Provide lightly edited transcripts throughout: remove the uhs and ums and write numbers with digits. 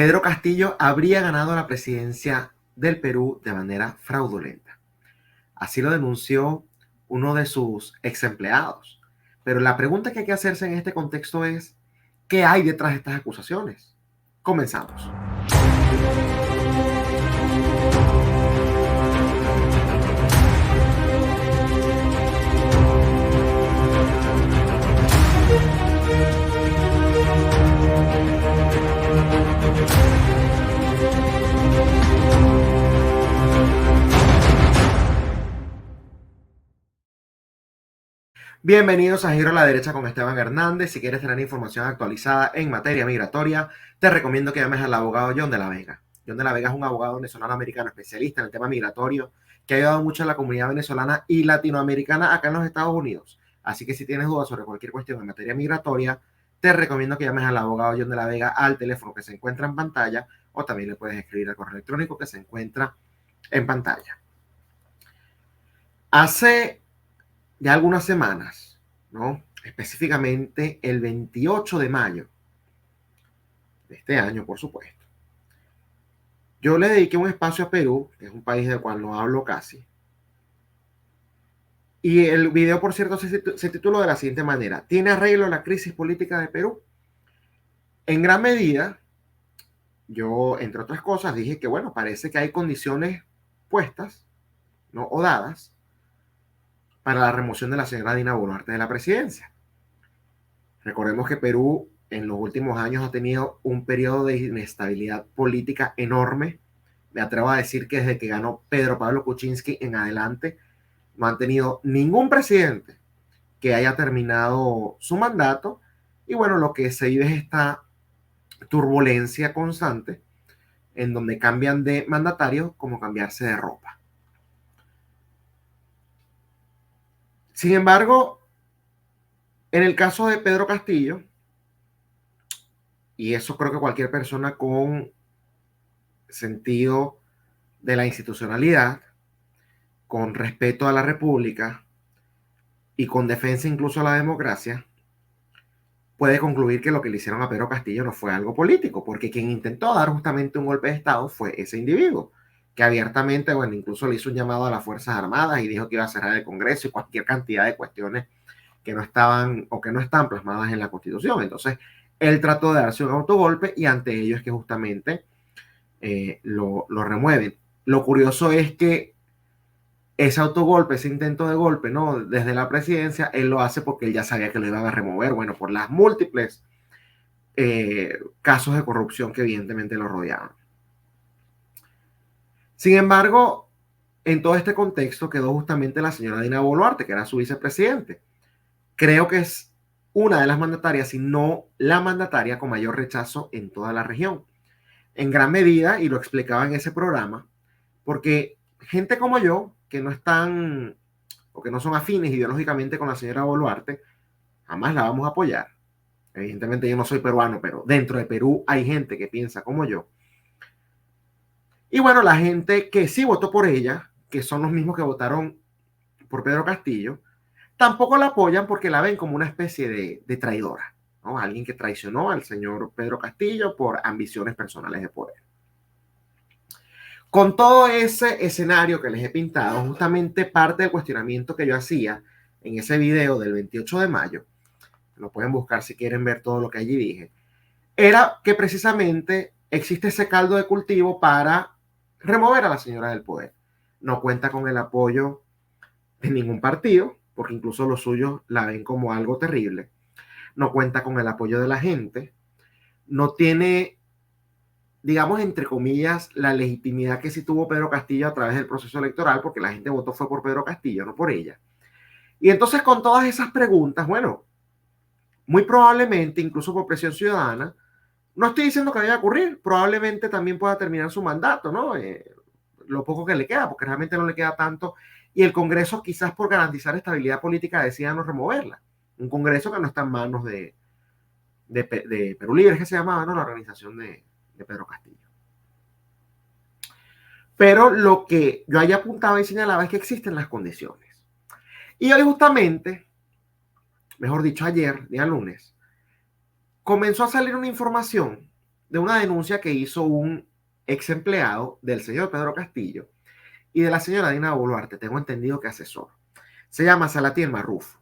Pedro Castillo habría ganado la presidencia del Perú de manera fraudulenta. Así lo denunció uno de sus ex empleados. Pero la pregunta que hay que hacerse en este contexto es, ¿qué hay detrás de estas acusaciones? Comenzamos. Bienvenidos a Giro a la Derecha con Esteban Hernández. Si quieres tener información actualizada en materia migratoria, te recomiendo que llames al abogado John de la Vega. John de la Vega es un abogado venezolano americano especialista en el tema migratorio que ha ayudado mucho a la comunidad venezolana y latinoamericana acá en los Estados Unidos. Así que si tienes dudas sobre cualquier cuestión en materia migratoria, te recomiendo que llames al abogado John de la Vega al teléfono que se encuentra en pantalla o también le puedes escribir al correo electrónico que se encuentra en pantalla. Hace ya algunas semanas, ¿no? Específicamente el 28 de mayo de este año, por supuesto, yo le dediqué un espacio a Perú, que es un país del cual no hablo casi, y el video, por cierto, se tituló de la siguiente manera: ¿tiene arreglo la crisis política de Perú? En gran medida, yo, entre otras cosas, dije que, bueno, parece que hay condiciones puestas, ¿no? O dadas para la remoción de la señora Dina Boluarte de la presidencia. Recordemos que Perú en los últimos años ha tenido un periodo de inestabilidad política enorme. Me atrevo a decir que desde que ganó Pedro Pablo Kuczynski en adelante no han tenido ningún presidente que haya terminado su mandato. Y bueno, lo que se vive es esta turbulencia constante en donde cambian de mandatario como cambiarse de ropa. Sin embargo, en el caso de Pedro Castillo, y eso creo que cualquier persona con sentido de la institucionalidad, con respeto a la República y con defensa incluso a la democracia, puede concluir que lo que le hicieron a Pedro Castillo no fue algo político, porque quien intentó dar justamente un golpe de Estado fue ese individuo, que abiertamente, bueno, incluso le hizo un llamado a las Fuerzas Armadas y dijo que iba a cerrar el Congreso y cualquier cantidad de cuestiones que no estaban o que no están plasmadas en la Constitución. Entonces, él trató de darse un autogolpe y ante ello es que justamente lo remueven. Lo curioso es que ese autogolpe, ese intento de golpe, ¿no? Desde la presidencia, él lo hace porque él ya sabía que lo iban a remover, bueno, por las múltiples casos de corrupción que evidentemente lo rodeaban. Sin embargo, en todo este contexto quedó justamente la señora Dina Boluarte, que era su vicepresidente. Creo que es una de las mandatarias, si no la mandataria con mayor rechazo en toda la región. En gran medida, y lo explicaba en ese programa, porque gente como yo, que no están o que no son afines ideológicamente con la señora Boluarte, jamás la vamos a apoyar. Evidentemente yo no soy peruano, pero dentro de Perú hay gente que piensa como yo. Y bueno, la gente que sí votó por ella, que son los mismos que votaron por Pedro Castillo, tampoco la apoyan porque la ven como una especie de traidora, ¿no? Alguien que traicionó al señor Pedro Castillo por ambiciones personales de poder. Con todo ese escenario que les he pintado, justamente parte del cuestionamiento que yo hacía en ese video del 28 de mayo, lo pueden buscar si quieren ver todo lo que allí dije, era que precisamente existe ese caldo de cultivo para remover a la señora del poder. No cuenta con el apoyo de ningún partido, porque incluso los suyos la ven como algo terrible. No cuenta con el apoyo de la gente. No tiene, digamos, entre comillas, la legitimidad que sí tuvo Pedro Castillo a través del proceso electoral, porque la gente votó fue por Pedro Castillo, no por ella. Y entonces con todas esas preguntas, bueno, muy probablemente, incluso por presión ciudadana, no estoy diciendo que vaya a ocurrir, probablemente también pueda terminar su mandato, ¿no? Lo poco que le queda, porque realmente no le queda tanto, y el Congreso quizás por garantizar estabilidad política decida no removerla. Un Congreso que no está en manos de Perú Libre, que se llamaba, ¿no? La organización de Pedro Castillo. Pero lo que yo haya apuntado y señalaba es que existen las condiciones. Y hoy justamente, mejor dicho ayer, día lunes, comenzó a salir una información de una denuncia que hizo un ex empleado del señor Pedro Castillo y de la señora Dina Boluarte, tengo entendido que asesor. Se llama Salatiel Marrufo.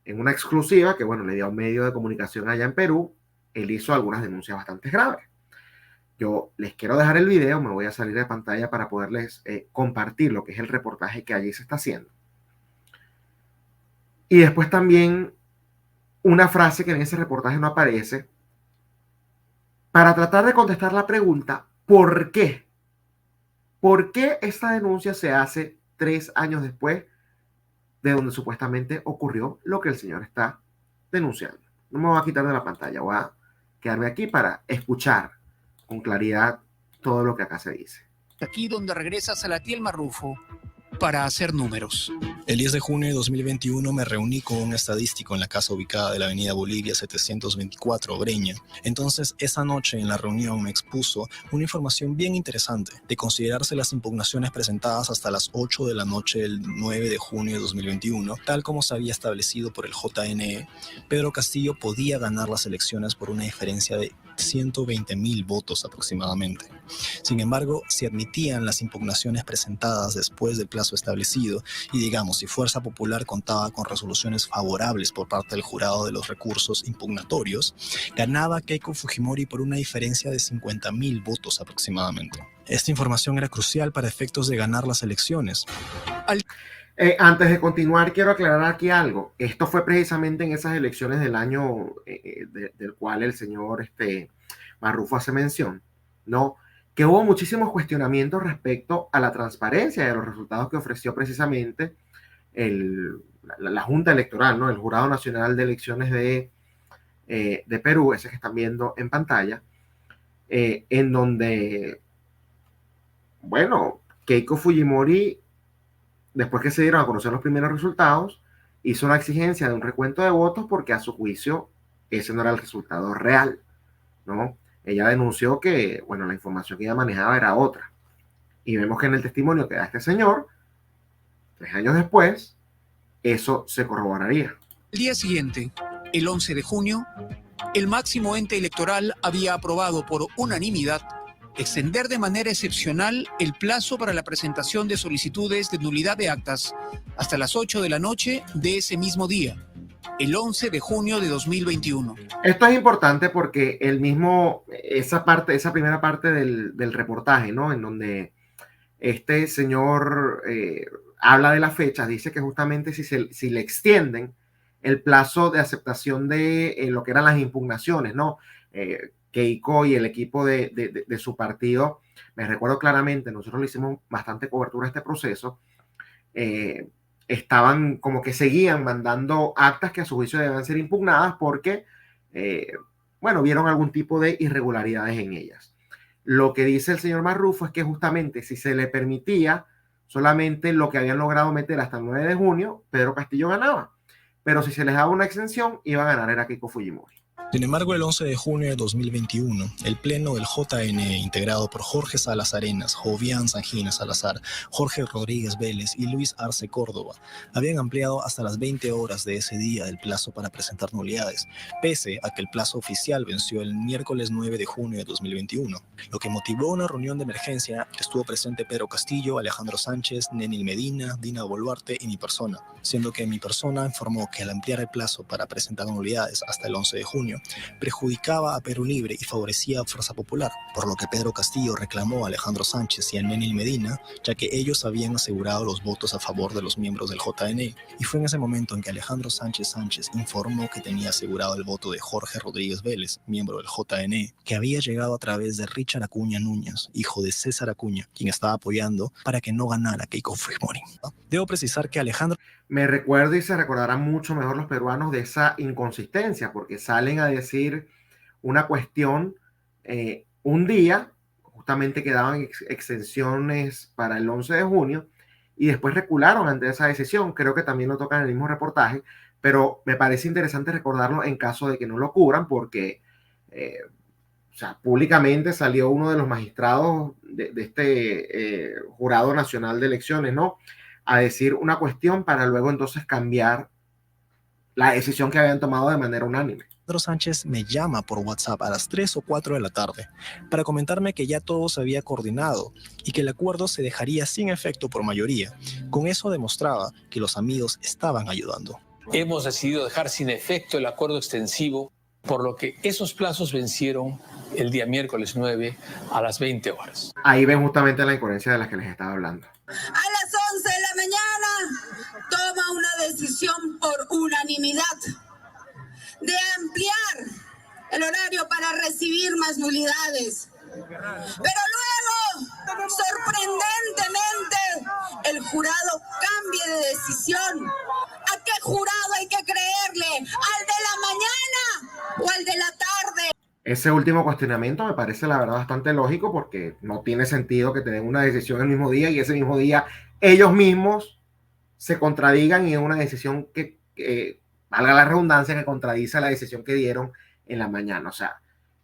En una exclusiva que, bueno, le dio a un medio de comunicación allá en Perú, él hizo algunas denuncias bastante graves. Yo les quiero dejar el video, me voy a salir de pantalla para poderles compartir lo que es el reportaje que allí se está haciendo. Y después también una frase que en ese reportaje no aparece, para tratar de contestar la pregunta, ¿por qué? ¿Por qué esta denuncia se hace 3 años después de donde supuestamente ocurrió lo que el señor está denunciando? No me voy a quitar de la pantalla, voy a quedarme aquí para escuchar con claridad todo lo que acá se dice. Aquí donde regresa Salatiel Marrufo para hacer números. El 10 de junio de 2021 me reuní con un estadístico en la casa ubicada de la avenida Bolivia 724, Breña. Entonces, esa noche en la reunión me expuso una información bien interesante. De considerarse las impugnaciones presentadas hasta las 8 de la noche del 9 de junio de 2021, tal como se había establecido por el JNE, Pedro Castillo podía ganar las elecciones por una diferencia de 120.000 votos aproximadamente. Sin embargo, si admitían las impugnaciones presentadas después del plazo establecido y, digamos, si Fuerza Popular contaba con resoluciones favorables por parte del jurado de los recursos impugnatorios, ganaba Keiko Fujimori por una diferencia de 50.000 votos aproximadamente. Esta información era crucial para efectos de ganar las elecciones. Antes de continuar, quiero aclarar aquí algo. Esto fue precisamente en esas elecciones del año del cual el señor Marrufo hace mención, ¿no? Que hubo muchísimos cuestionamientos respecto a la transparencia de los resultados que ofreció precisamente la Junta Electoral, ¿no? El Jurado Nacional de Elecciones de Perú, ese que están viendo en pantalla, en donde, bueno, Keiko Fujimori, después que se dieron a conocer los primeros resultados, hizo una exigencia de un recuento de votos porque a su juicio ese no era el resultado real, ¿no? Ella denunció que, bueno, la información que ella manejaba era otra. Y vemos que en el testimonio que da este señor, 3 años después, eso se corroboraría. El día siguiente, el 11 de junio, el máximo ente electoral había aprobado por unanimidad extender de manera excepcional el plazo para la presentación de solicitudes de nulidad de actas hasta las 8 de la noche de ese mismo día, el 11 de junio de 2021. Esto es importante porque esa primera parte del reportaje, ¿no? En donde este señor habla de las fechas, dice que justamente si le extienden el plazo de aceptación de lo que eran las impugnaciones, ¿no? Keiko y el equipo de su partido, me recuerdo claramente, nosotros le hicimos bastante cobertura a este proceso, estaban como que seguían mandando actas que a su juicio deben ser impugnadas porque, bueno, vieron algún tipo de irregularidades en ellas. Lo que dice el señor Marrufo es que justamente si se le permitía solamente lo que habían logrado meter hasta el 9 de junio, Pedro Castillo ganaba. Pero si se les daba una exención, iba a ganar era Keiko Fujimori. Sin embargo, el 11 de junio de 2021, el pleno del JNE, integrado por Jorge Salas Arenas, Jovian Sangina Salazar, Jorge Rodríguez Vélez y Luis Arce Córdoba, habían ampliado hasta las 20 horas de ese día el plazo para presentar nulidades, pese a que el plazo oficial venció el miércoles 9 de junio de 2021, lo que motivó una reunión de emergencia. Estuvo presente Pedro Castillo, Alejandro Sánchez, Nenil Medina, Dina Boluarte y mi persona, siendo que mi persona informó que al ampliar el plazo para presentar nulidades hasta el 11 de junio, perjudicaba a Perú Libre y favorecía a Fuerza Popular, por lo que Pedro Castillo reclamó a Alejandro Sánchez y a Nenil Medina, ya que ellos habían asegurado los votos a favor de los miembros del JNE, y fue en ese momento en que Alejandro Sánchez informó que tenía asegurado el voto de Jorge Rodríguez Vélez, miembro del JNE, que había llegado a través de Richard Acuña Núñez, hijo de César Acuña, quien estaba apoyando para que no ganara Keiko Fujimori. Debo precisar que Alejandro... Me recuerdo y se recordarán mucho mejor los peruanos de esa inconsistencia, porque salen a decir una cuestión un día, justamente que daban extensiones para el 11 de junio, y después recularon ante esa decisión. Creo que también lo tocan en el mismo reportaje, pero me parece interesante recordarlo en caso de que no lo cubran, porque o sea, públicamente salió uno de los magistrados de este Jurado Nacional de Elecciones, ¿no?, a decir una cuestión para luego entonces cambiar la decisión que habían tomado de manera unánime. Pedro Sánchez me llama por WhatsApp a las 3 o 4 de la tarde para comentarme que ya todo se había coordinado y que el acuerdo se dejaría sin efecto por mayoría. Con eso demostraba que los amigos estaban ayudando. Hemos decidido dejar sin efecto el acuerdo extensivo, por lo que esos plazos vencieron el día miércoles 9 a las 20 horas. Ahí ven justamente la incoherencia de la que les estaba hablando. A las 11 de la mañana toma una decisión por unanimidad de ampliar el horario para recibir más nulidades. Pero luego, sorprendentemente, el jurado cambia de decisión. ¿A qué jurado hay que creerle? ¿Al de la mañana o al de la tarde? Ese último cuestionamiento me parece la verdad bastante lógico, porque no tiene sentido que te den una decisión el mismo día y ese mismo día ellos mismos se contradigan y es una decisión que valga la redundancia, que contradice la decisión que dieron en la mañana. O sea,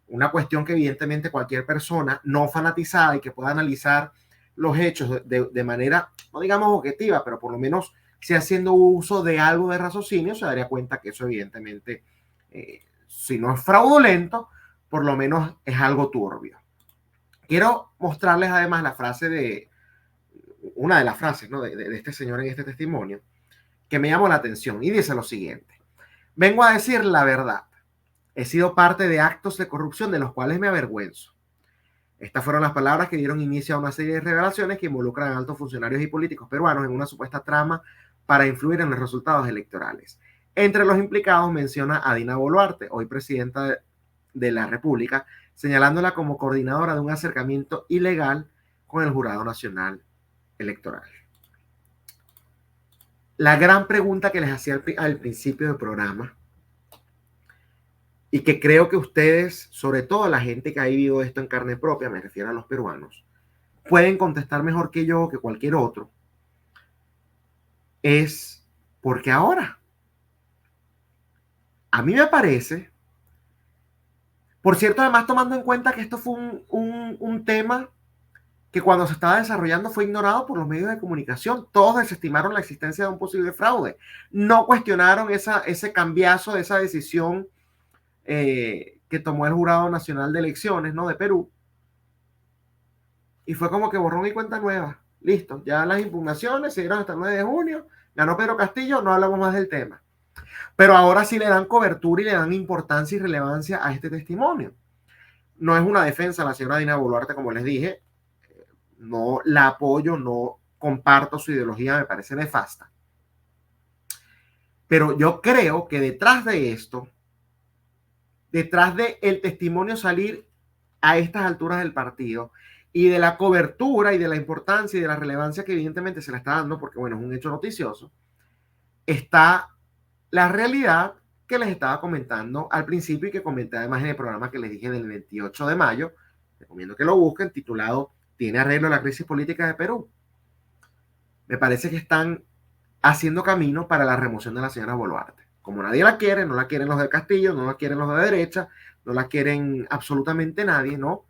una cuestión que evidentemente cualquier persona no fanatizada y que pueda analizar los hechos de manera, no digamos objetiva, pero por lo menos si haciendo uso de algo de raciocinio, se daría cuenta que eso evidentemente, si no es fraudulento, por lo menos es algo turbio. Quiero mostrarles además la frase una de las frases, ¿no?, de este señor en este testimonio, que me llamó la atención y dice lo siguiente: vengo a decir la verdad. He sido parte de actos de corrupción de los cuales me avergüenzo. Estas fueron las palabras que dieron inicio a una serie de revelaciones que involucran a altos funcionarios y políticos peruanos en una supuesta trama para influir en los resultados electorales. Entre los implicados menciona a Dina Boluarte, hoy presidenta de la República, señalándola como coordinadora de un acercamiento ilegal con el Jurado Nacional Electoral. La gran pregunta que les hacía al principio del programa, y que creo que ustedes, sobre todo la gente que ha vivido esto en carne propia, me refiero a los peruanos, pueden contestar mejor que yo o que cualquier otro, es ¿por qué ahora? A mí me parece, por cierto, además tomando en cuenta que esto fue un tema que cuando se estaba desarrollando fue ignorado por los medios de comunicación. Todos desestimaron la existencia de un posible fraude. No cuestionaron ese cambiazo de esa decisión que tomó el Jurado Nacional de Elecciones, ¿no?, de Perú. Y fue como que borrón y cuenta nueva. Listo, ya las impugnaciones se dieron hasta el 9 de junio, ganó Pedro Castillo, no hablamos más del tema. Pero ahora sí le dan cobertura y le dan importancia y relevancia a este testimonio. No es una defensa a la señora Dina Boluarte, como les dije. No la apoyo, no comparto su ideología, me parece nefasta. Pero yo creo que detrás de esto, detrás del testimonio salir a estas alturas del partido y de la cobertura y de la importancia y de la relevancia que evidentemente se le está dando, porque bueno, es un hecho noticioso, está la realidad que les estaba comentando al principio y que comenté además en el programa que les dije del 28 de mayo, recomiendo que lo busquen, titulado ¿Tiene arreglo la crisis política de Perú? Me parece que están haciendo camino para la remoción de la señora Boluarte. Como nadie la quiere, no la quieren los de Castillo, no la quieren los de derecha, no la quieren absolutamente nadie, ¿no?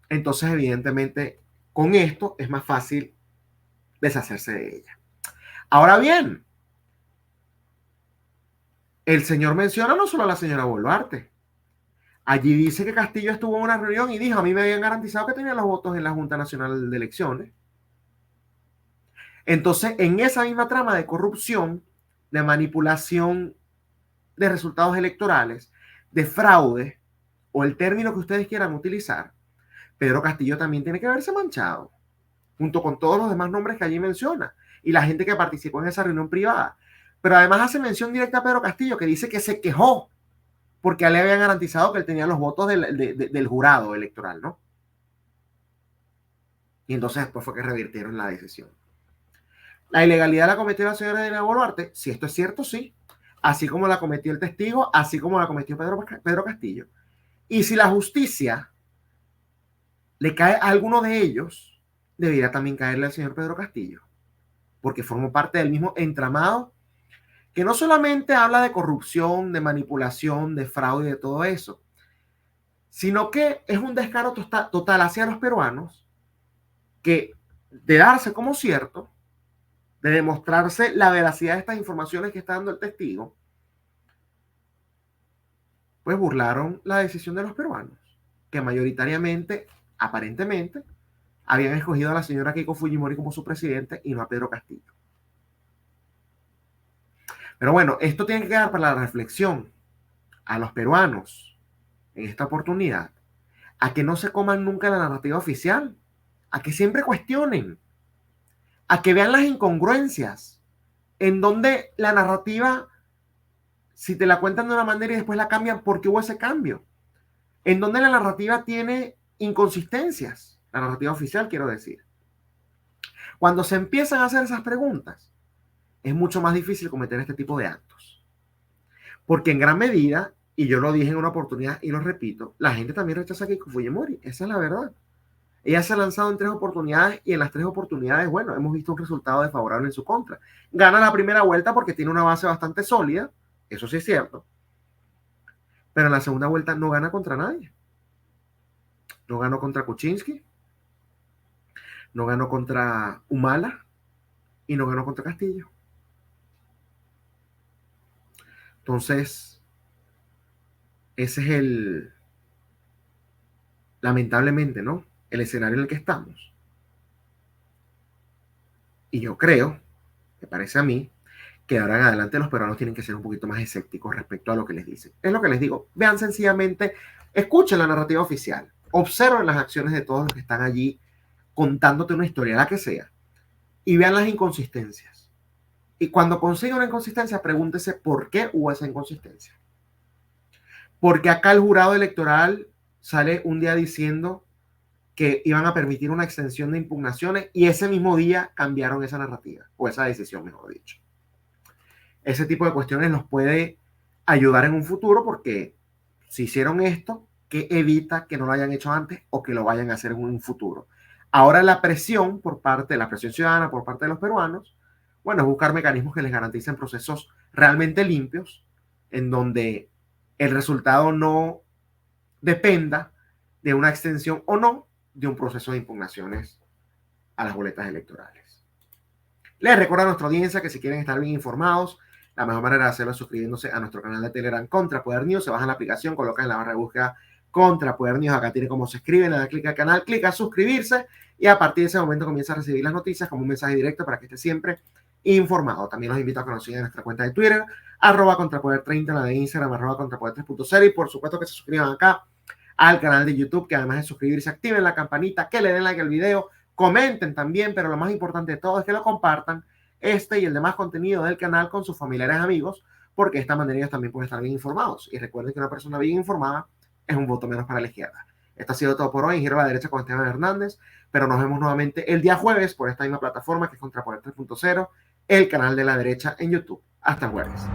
Entonces, evidentemente, con esto es más fácil deshacerse de ella. Ahora bien, el señor menciona no solo a la señora Boluarte. Allí dice que Castillo estuvo en una reunión y dijo, a mí me habían garantizado que tenía los votos en la Junta Nacional de Elecciones. Entonces, en esa misma trama de corrupción, de manipulación de resultados electorales, de fraude, o el término que ustedes quieran utilizar, Pedro Castillo también tiene que verse manchado, junto con todos los demás nombres que allí menciona, y la gente que participó en esa reunión privada. Pero además hace mención directa a Pedro Castillo, que dice que se quejó porque a él le habían garantizado que él tenía los votos del jurado electoral, ¿no? Y entonces después fue que revirtieron la decisión. ¿La ilegalidad la cometió la señora Dina Boluarte? Si esto es cierto, sí. Así como la cometió el testigo, así como la cometió Pedro Castillo. Y si la justicia le cae a alguno de ellos, debería también caerle al señor Pedro Castillo, porque formó parte del mismo entramado que no solamente habla de corrupción, de manipulación, de fraude y de todo eso, sino que es un descaro total hacia los peruanos, que de darse como cierto, de demostrarse la veracidad de estas informaciones que está dando el testigo, pues burlaron la decisión de los peruanos, que mayoritariamente, aparentemente, habían escogido a la señora Keiko Fujimori como su presidente y no a Pedro Castillo. Pero bueno, esto tiene que quedar para la reflexión a los peruanos en esta oportunidad, a que no se coman nunca la narrativa oficial, a que siempre cuestionen, a que vean las incongruencias, en donde la narrativa, si te la cuentan de una manera y después la cambian, ¿por qué hubo ese cambio? En donde la narrativa tiene inconsistencias, la narrativa oficial quiero decir. Cuando se empiezan a hacer esas preguntas, es mucho más difícil cometer este tipo de actos. Porque en gran medida, y yo lo dije en una oportunidad y lo repito, la gente también rechaza a Keiko Fujimori, esa es la verdad. Ella se ha lanzado en 3 oportunidades y en las 3 oportunidades, bueno, hemos visto un resultado desfavorable en su contra. Gana la primera vuelta porque tiene una base bastante sólida, eso sí es cierto, pero en la segunda vuelta no gana contra nadie. No ganó contra Kuczynski, no ganó contra Humala y no ganó contra Castillo. Entonces, ese es lamentablemente, ¿no? El escenario en el que estamos. Y yo creo, me parece a mí, que ahora en adelante los peruanos tienen que ser un poquito más escépticos respecto a lo que les dicen. Es lo que les digo. Vean sencillamente, escuchen la narrativa oficial, observen las acciones de todos los que están allí contándote una historia, la que sea, y vean las inconsistencias. Y cuando consiga una inconsistencia, pregúntese por qué hubo esa inconsistencia. Porque acá el jurado electoral sale un día diciendo que iban a permitir una extensión de impugnaciones y ese mismo día cambiaron esa narrativa, o esa decisión, mejor dicho. Ese tipo de cuestiones nos puede ayudar en un futuro porque si hicieron esto, ¿qué evita que no lo hayan hecho antes o que lo vayan a hacer en un futuro? Ahora la presión la presión ciudadana por parte de los peruanos, bueno, es buscar mecanismos que les garanticen procesos realmente limpios, en donde el resultado no dependa de una extensión o no de un proceso de impugnaciones a las boletas electorales. Les recuerdo a nuestra audiencia que si quieren estar bien informados, la mejor manera de hacerlo es suscribiéndose a nuestro canal de Telegram Contrapoder News. Se bajan la aplicación, colocan en la barra de búsqueda Contrapoder News. Acá tiene cómo se escribe, le da clic al canal, clic a suscribirse y a partir de ese momento comienza a recibir las noticias como un mensaje directo para que esté siempre informado. También los invito a que nos sigan en nuestra cuenta de Twitter, @Contrapoder30, la de Instagram, @Contrapoder 3.0 y por supuesto que se suscriban acá al canal de YouTube, que además de suscribirse, activen la campanita, que le den like al video, comenten también, pero lo más importante de todo es que lo compartan este y el demás contenido del canal con sus familiares y amigos, porque de esta manera ellos también pueden estar bien informados. Y recuerden que una persona bien informada es un voto menos para la izquierda. Esto ha sido todo por hoy en Giro a la Derecha con Esteban Hernández, pero nos vemos nuevamente el día jueves por esta misma plataforma que es Contrapoder 3.0, el canal de la derecha en YouTube. Hasta el jueves.